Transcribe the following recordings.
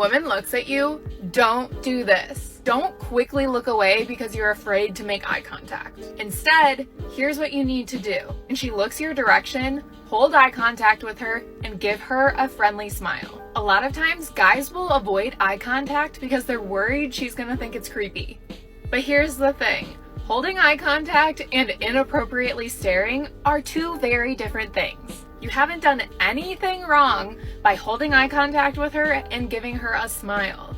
woman looks at you, don't do this. Don't quickly look away because you're afraid to make eye contact. Instead, here's what you need to do. When she looks your direction, hold eye contact with her and give her a friendly smile. A lot of times, guys will avoid eye contact because they're worried she's gonna think it's creepy. But here's the thing. Holding eye contact and inappropriately staring are two very different things. You haven't done anything wrong by holding eye contact with her and giving her a smile.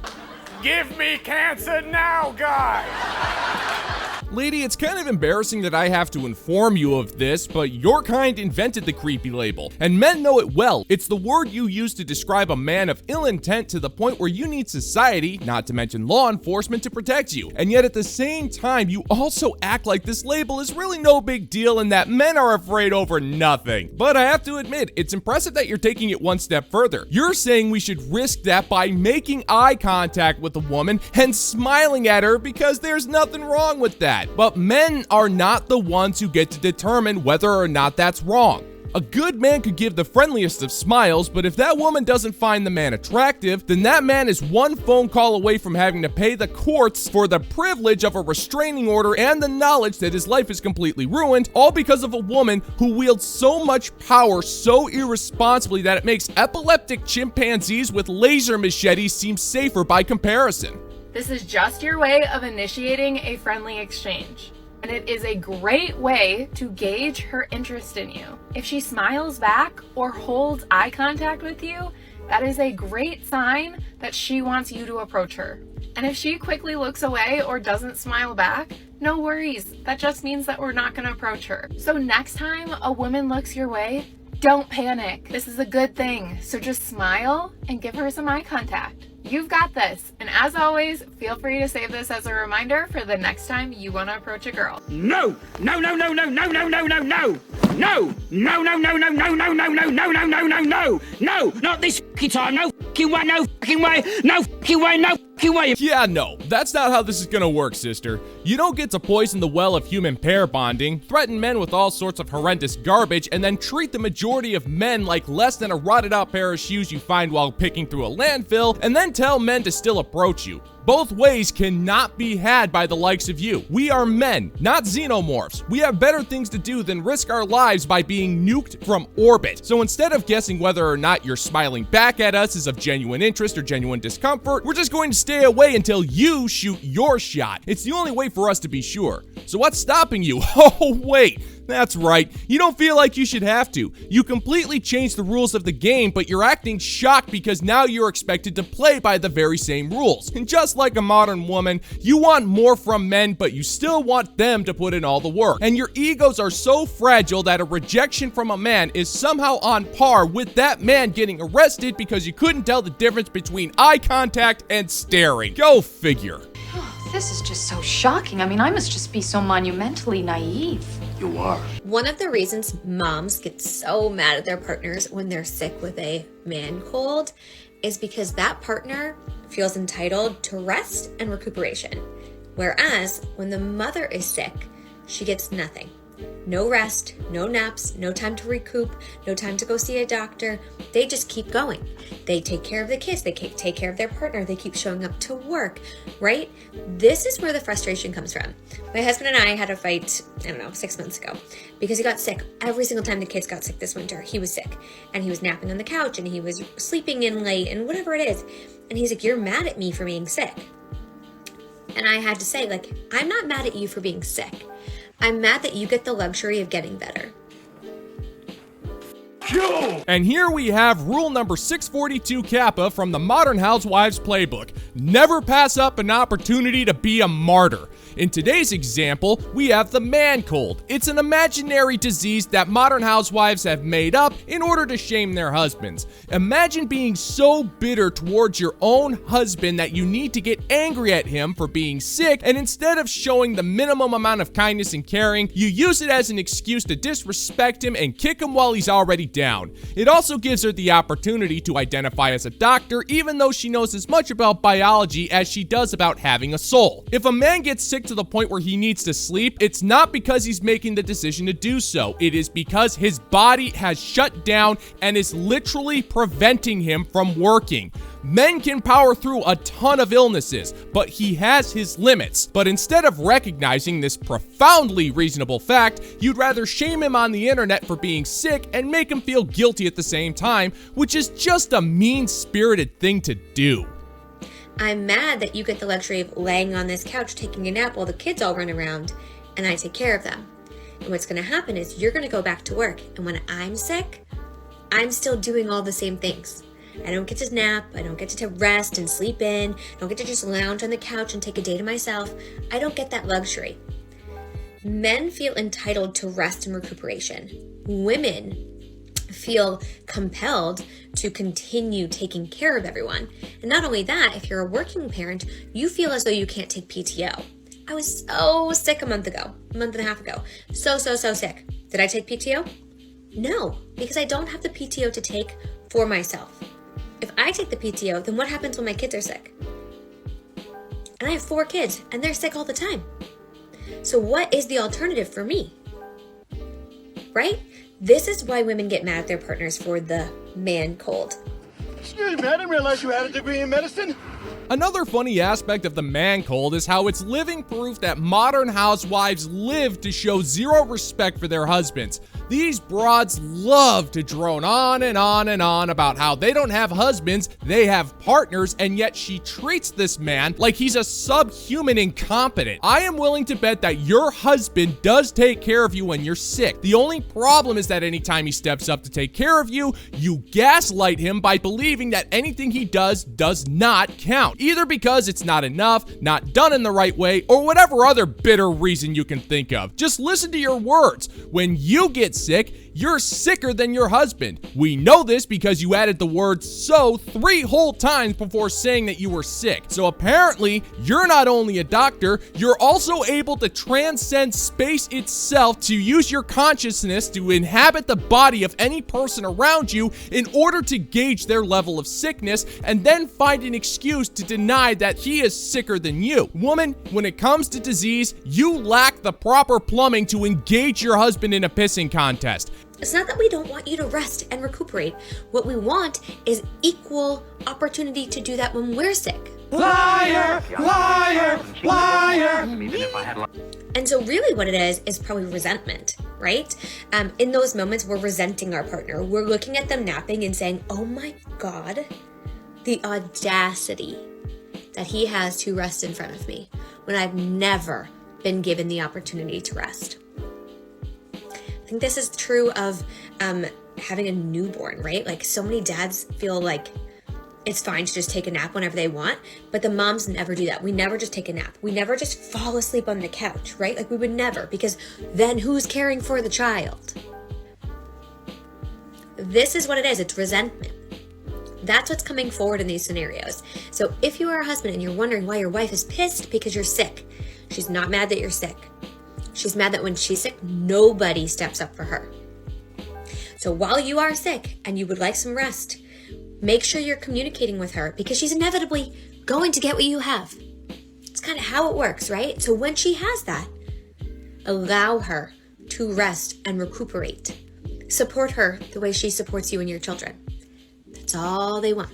Give me cancer now, guys! Lady, it's kind of embarrassing that I have to inform you of this, but your kind invented the creepy label, and men know it well. It's the word you use to describe a man of ill intent to the point where you need society, not to mention law enforcement, to protect you. And yet at the same time, you also act like this label is really no big deal and that men are afraid over nothing. But I have to admit, it's impressive that you're taking it one step further. You're saying we should risk that by making eye contact with a woman and smiling at her because there's nothing wrong with that. But men are not the ones who get to determine whether or not that's wrong. A good man could give the friendliest of smiles, but if that woman doesn't find the man attractive, then that man is one phone call away from having to pay the courts for the privilege of a restraining order and the knowledge that his life is completely ruined, all because of a woman who wields so much power so irresponsibly that it makes epileptic chimpanzees with laser machetes seem safer by comparison. This is just your way of initiating a friendly exchange, and it is a great way to gauge her interest in you. If she smiles back or holds eye contact with you, that is a great sign that she wants you to approach her. And if she quickly looks away or doesn't smile back, no worries. That just means that we're not going to approach her. So next time a woman looks your way, don't panic. This is a good thing. So just smile and give her some eye contact. You've got this. And as always, feel free to save this as a reminder for the next time you want to approach a girl. No! No, no, no, no, no, no, no, no, no! No! No, no, no, no, no, no, no, no, no, no, no, no, no! No! Not this f***ing time! No f***ing way! No f***ing way! No f***ing way! No f***ing way! Yeah, no, that's not how this is gonna work, sister. You don't get to poison the well of human pair bonding, threaten men with all sorts of horrendous garbage, and then treat the majority of men like less than a rotted out pair of shoes you find while picking through a landfill, and then tell men to still approach you. Both ways cannot be had by the likes of you. We are men, not xenomorphs. We have better things to do than risk our lives by being nuked from orbit. So instead of guessing whether or not you're smiling back at us is of genuine interest or genuine discomfort, we're just going to stay away until you shoot your shot. It's the only way for us to be sure. So what's stopping you? Oh, wait. That's right, you don't feel like you should have to. You completely changed the rules of the game, but you're acting shocked because now you're expected to play by the very same rules. And just like a modern woman, you want more from men, but you still want them to put in all the work. And your egos are so fragile that a rejection from a man is somehow on par with that man getting arrested because you couldn't tell the difference between eye contact and staring. Go figure. This is just so shocking. I mean, I must just be so monumentally naive. You are. One of the reasons moms get so mad at their partners when they're sick with a man cold is because that partner feels entitled to rest and recuperation. Whereas when the mother is sick, she gets nothing. No rest, no naps, no time to recoup, no time to go see a doctor. They just keep going. They take care of the kids, they take care of their partner, they keep showing up to work, right? This is where the frustration comes from. My husband and I had a fight, 6 months ago, because he got sick. Every single time the kids got sick this winter, he was sick. And he was napping on the couch, and he was sleeping in late, and whatever it is. And he's like, you're mad at me for being sick. And I had to say, I'm not mad at you for being sick. I'm mad that you get the luxury of getting better. And here we have rule number 642 Kappa from the Modern Housewives playbook. Never pass up an opportunity to be a martyr. In today's example, we have the man cold. It's an imaginary disease that modern housewives have made up in order to shame their husbands. Imagine being so bitter towards your own husband that you need to get angry at him for being sick, and instead of showing the minimum amount of kindness and caring, you use it as an excuse to disrespect him and kick him while he's already down. It also gives her the opportunity to identify as a doctor, even though she knows as much about biology as she does about having a soul. If a man gets sick to the point where he needs to sleep, it's not because he's making the decision to do so. It is because his body has shut down and is literally preventing him from working. Men can power through a ton of illnesses, but he has his limits. But instead of recognizing this profoundly reasonable fact, you'd rather shame him on the internet for being sick and make him feel guilty at the same time, which is just a mean-spirited thing to do. I'm mad that you get the luxury of laying on this couch taking a nap while the kids all run around and I take care of them. And what's going to happen is you're going to go back to work, and when I'm sick, I'm still doing all the same things. I don't get to nap, I don't get to rest and sleep in, I don't get to just lounge on the couch and take a day to myself. I don't get that luxury. Men feel entitled to rest and recuperation. Women feel compelled to continue taking care of everyone. And not only that, if you're a working parent, you feel as though you can't take PTO. I was so sick a month and a half ago. So sick. Did I take PTO? No, because I don't have the PTO to take for myself. If I take the PTO, then what happens when my kids are sick? And I have 4 kids, and they're sick all the time. So what is the alternative for me? Right? This is why women get mad at their partners for the man cold. Excuse me, I didn't realize you had a degree in medicine. Another funny aspect of the man cold is how it's living proof that modern housewives live to show zero respect for their husbands. These broads love to drone on and on and on about how they don't have husbands, they have partners, and yet she treats this man like he's a subhuman incompetent. I am willing to bet that your husband does take care of you when you're sick. The only problem is that anytime he steps up to take care of you, you gaslight him by believing that anything he does not count. Either because it's not enough, not done in the right way, or whatever other bitter reason you can think of. Just listen to your words. When you get sick, you're sicker than your husband. We know this because you added the word "so" 3 whole times before saying that you were sick. So apparently, you're not only a doctor, you're also able to transcend space itself to use your consciousness to inhabit the body of any person around you in order to gauge their level of sickness and then find an excuse to deny that he is sicker than you. Woman, when it comes to disease, you lack the proper plumbing to engage your husband in a pissing contest. It's not that we don't want you to rest and recuperate. What we want is equal opportunity to do that when we're sick. Liar, liar, liar. And so really what it is probably resentment, right? In those moments, we're resenting our partner. We're looking at them napping and saying, oh my God, the audacity that he has to rest in front of me when I've never been given the opportunity to rest. I think this is true of having a newborn, right? Like so many dads feel like it's fine to just take a nap whenever they want, but the moms never do that. We never just take a nap. We never just fall asleep on the couch, right? Like we would never, because then who's caring for the child? This is what it is. It's resentment. That's what's coming forward in these scenarios. So if you are a husband and you're wondering why your wife is pissed because you're sick, she's not mad that you're sick. She's mad that when she's sick, nobody steps up for her. So while you are sick and you would like some rest, make sure you're communicating with her because she's inevitably going to get what you have. It's kind of how it works, right? So when she has that, allow her to rest and recuperate. Support her the way she supports you and your children. That's all they want.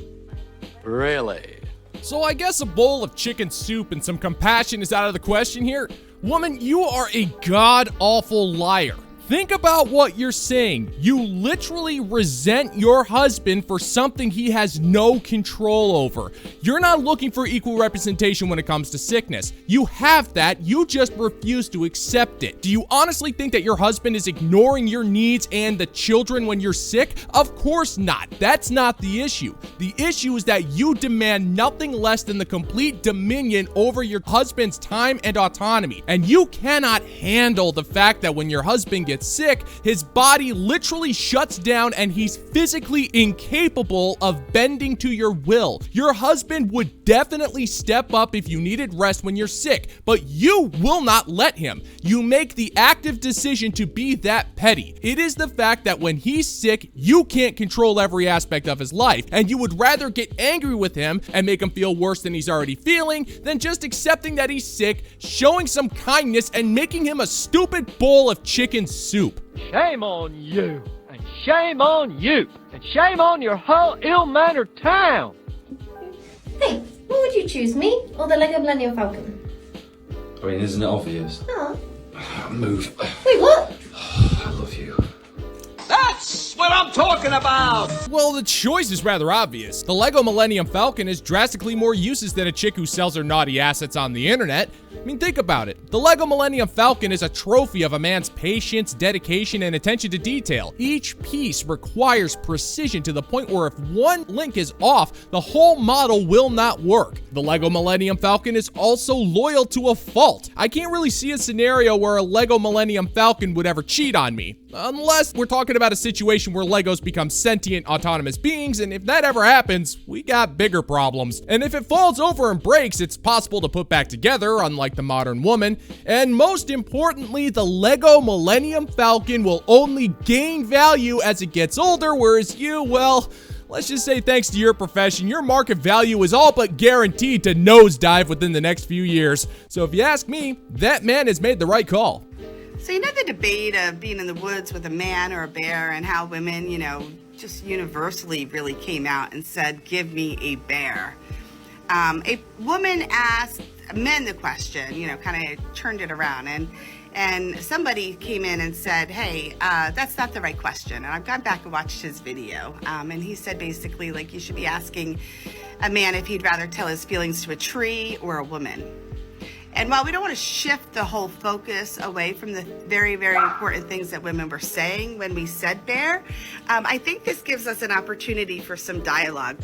Really? So I guess a bowl of chicken soup and some compassion is out of the question here. Woman, you are a god-awful liar. Think about what you're saying. You literally resent your husband for something he has no control over. You're not looking for equal representation when it comes to sickness. You have that, you just refuse to accept it. Do you honestly think that your husband is ignoring your needs and the children when you're sick? Of course not. That's not the issue. The issue is that you demand nothing less than the complete dominion over your husband's time and autonomy. And you cannot handle the fact that when your husband gets sick, his body literally shuts down and he's physically incapable of bending to your will. Your husband would definitely step up if you needed rest when you're sick, but you will not let him. You make the active decision to be that petty. It is the fact that when he's sick, you can't control every aspect of his life, and you would rather get angry with him and make him feel worse than he's already feeling than just accepting that he's sick, showing some kindness, and making him a stupid bowl of chicken soup. Shame on you, and shame on you, and shame on your whole ill-mannered town. you choose, me or the Lego Millennium Falcon? I mean, isn't it obvious? Oh. Move. Wait, what? I love you. That's what I'm talking about! Well, the choice is rather obvious. The Lego Millennium Falcon has drastically more uses than a chick who sells her naughty assets on the internet. I mean, think about it. The Lego Millennium Falcon is a trophy of a man's patience, dedication, and attention to detail. Each piece requires precision to the point where if one link is off, the whole model will not work. The Lego Millennium Falcon is also loyal to a fault. I can't really see a scenario where a Lego Millennium Falcon would ever cheat on me. Unless we're talking about a situation where Legos become sentient, autonomous beings, and if that ever happens, we got bigger problems. And if it falls over and breaks, it's possible to put back together, unlike the modern woman. And most importantly, the Lego Millennium Falcon will only gain value as it gets older, whereas you, well, let's just say thanks to your profession, your market value is all but guaranteed to nosedive within the next few years. So if you ask me, that man has made the right call. So, you know, the debate of being in the woods with a man or a bear and how women, you know, just universally really came out and said, give me a bear. A woman asked men the question, you know, kind of turned it around, and somebody came in and said, hey, that's not the right question. And I've gone back and watched his video, and he said basically, like, you should be asking a man if he'd rather tell his feelings to a tree or a woman. And while we don't want to shift the whole focus away from the very, very important things that women were saying when we said bear, I think this gives us an opportunity for some dialogue.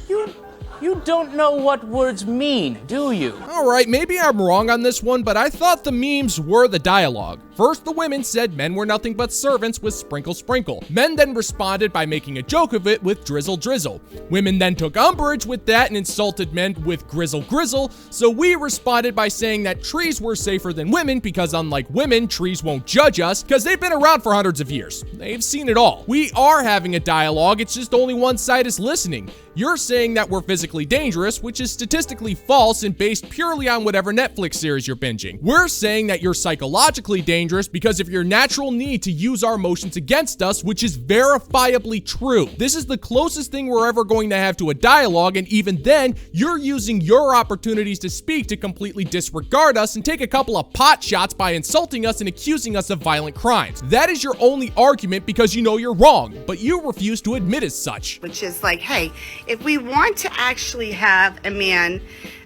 You don't know what words mean, do you? Alright, maybe I'm wrong on this one, but I thought the memes were the dialogue. First, the women said men were nothing but servants with sprinkle sprinkle. Men then responded by making a joke of it with drizzle drizzle. Women then took umbrage with that and insulted men with grizzle grizzle, so we responded by saying that trees were safer than women because unlike women, trees won't judge us because they've been around for hundreds of years. They've seen it all. We are having a dialogue, it's just only one side is listening. You're saying that we're physically dangerous, which is statistically false and based purely on whatever Netflix series you're binging. We're saying that you're psychologically dangerous because of your natural need to use our emotions against us, which is verifiably true. This is the closest thing we're ever going to have to a dialogue, and even then, you're using your opportunities to speak to completely disregard us and take a couple of pot shots by insulting us and accusing us of violent crimes. That is your only argument because you know you're wrong, but you refuse to admit as such. Which is like, hey, if we want to actually have a man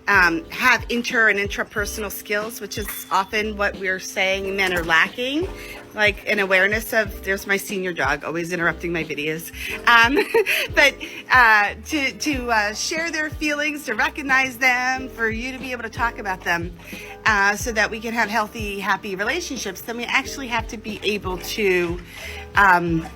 have inter and intrapersonal skills, which is often what we're saying men are lacking, like an awareness of, there's my senior dog always interrupting my videos, but to share their feelings, to recognize them, for you to be able to talk about them, so that we can have healthy, happy relationships, then we actually have to be able to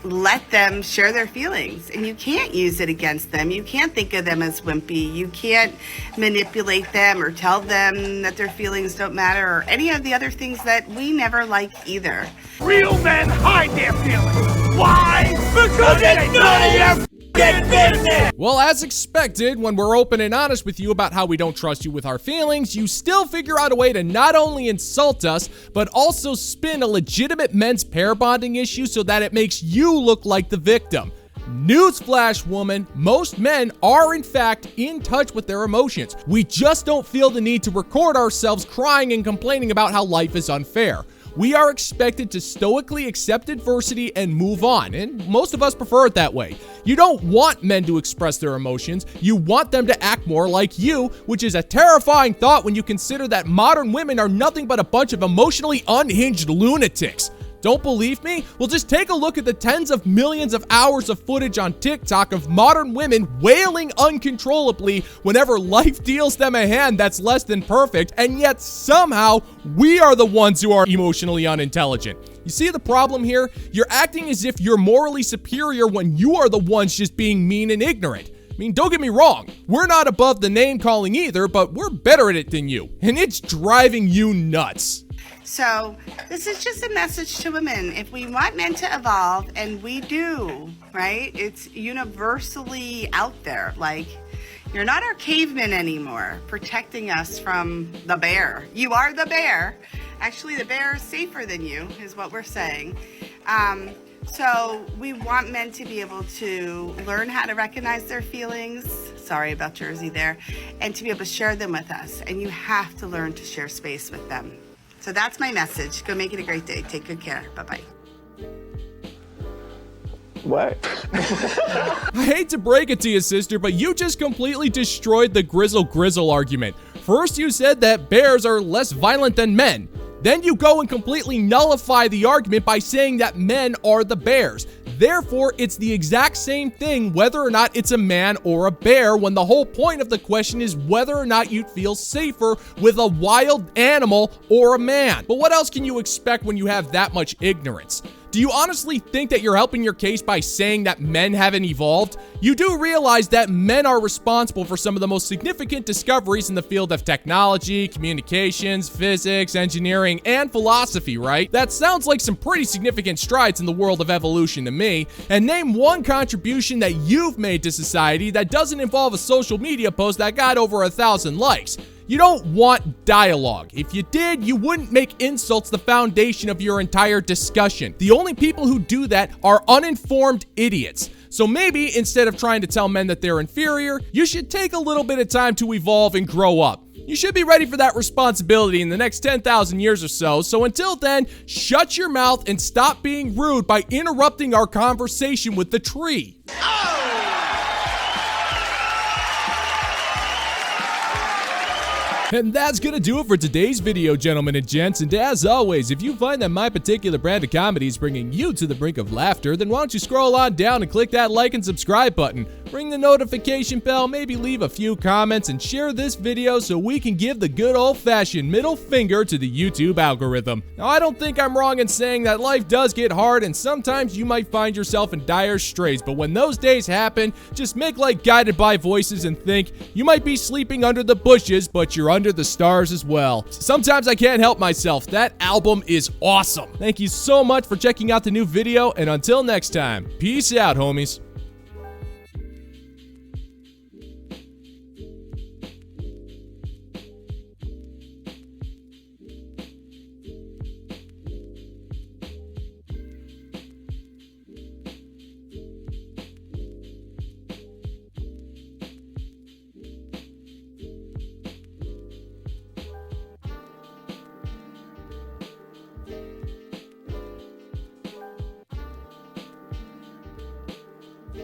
let them share their feelings. And you can't use it against them. You can't think of them as wimpy. You can't manipulate them or tell them that their feelings don't matter or any of the other things that we never like either. Real men hide their feelings. Why? Because it's none of your business! Well, as expected, when we're open and honest with you about how we don't trust you with our feelings, you still figure out a way to not only insult us, but also spin a legitimate men's pair bonding issue so that it makes you look like the victim. Newsflash, woman, most men are in fact in touch with their emotions. We just don't feel the need to record ourselves crying and complaining about how life is unfair. We are expected to stoically accept adversity and move on, and most of us prefer it that way. You don't want men to express their emotions, you want them to act more like you, which is a terrifying thought when you consider that modern women are nothing but a bunch of emotionally unhinged lunatics. Don't believe me? Well, just take a look at the tens of millions of hours of footage on TikTok of modern women wailing uncontrollably whenever life deals them a hand that's less than perfect, and yet somehow we are the ones who are emotionally unintelligent. You see the problem here? You're acting as if you're morally superior when you are the ones just being mean and ignorant. I mean, don't get me wrong, we're not above the name calling either, but we're better at it than you, and it's driving you nuts. So this is just a message to women. If we want men to evolve, and we do, right? It's universally out there. Like, you're not our cavemen anymore, protecting us from the bear. You are the bear. Actually, the bear is safer than you, is what we're saying. So we want men to be able to learn how to recognize their feelings sorry about Jersey there, and to be able to share them with us. And you have to learn to share space with them. So that's my message. Go make it a great day. Take good care. Bye-bye. What? I hate to break it to you, sister, but you just completely destroyed the grizzle argument. First, you said that bears are less violent than men. Then you go and completely nullify the argument by saying that men are the bears. Therefore, it's the exact same thing whether or not it's a man or a bear, when the whole point of the question is whether or not you'd feel safer with a wild animal or a man. But what else can you expect when you have that much ignorance? Do you honestly think that you're helping your case by saying that men haven't evolved? You do realize that men are responsible for some of the most significant discoveries in the field of technology, communications, physics, engineering, and philosophy, right? That sounds like some pretty significant strides in the world of evolution to me. And name one contribution that you've made to society that doesn't involve a social media post that got over 1,000 likes. You don't want dialogue. If you did, you wouldn't make insults the foundation of your entire discussion. The only people who do that are uninformed idiots. So maybe instead of trying to tell men that they're inferior, you should take a little bit of time to evolve and grow up. You should be ready for that responsibility in the next 10,000 years or so. So until then, shut your mouth and stop being rude by interrupting our conversation with the tree. And that's gonna do it for today's video, gentlemen and gents. And as always, if you find that my particular brand of comedy is bringing you to the brink of laughter, then why don't you scroll on down and click that like and subscribe button. Ring the notification bell, maybe leave a few comments, and share this video so we can give the good old-fashioned middle finger to the YouTube algorithm. Now, I don't think I'm wrong in saying that life does get hard, and sometimes you might find yourself in dire straits, but when those days happen, just make like Guided by Voices and think you might be sleeping under the bushes, but you're under the stars as well. Sometimes I can't help myself. That album is awesome. Thank you so much for checking out the new video, and until next time, peace out, homies.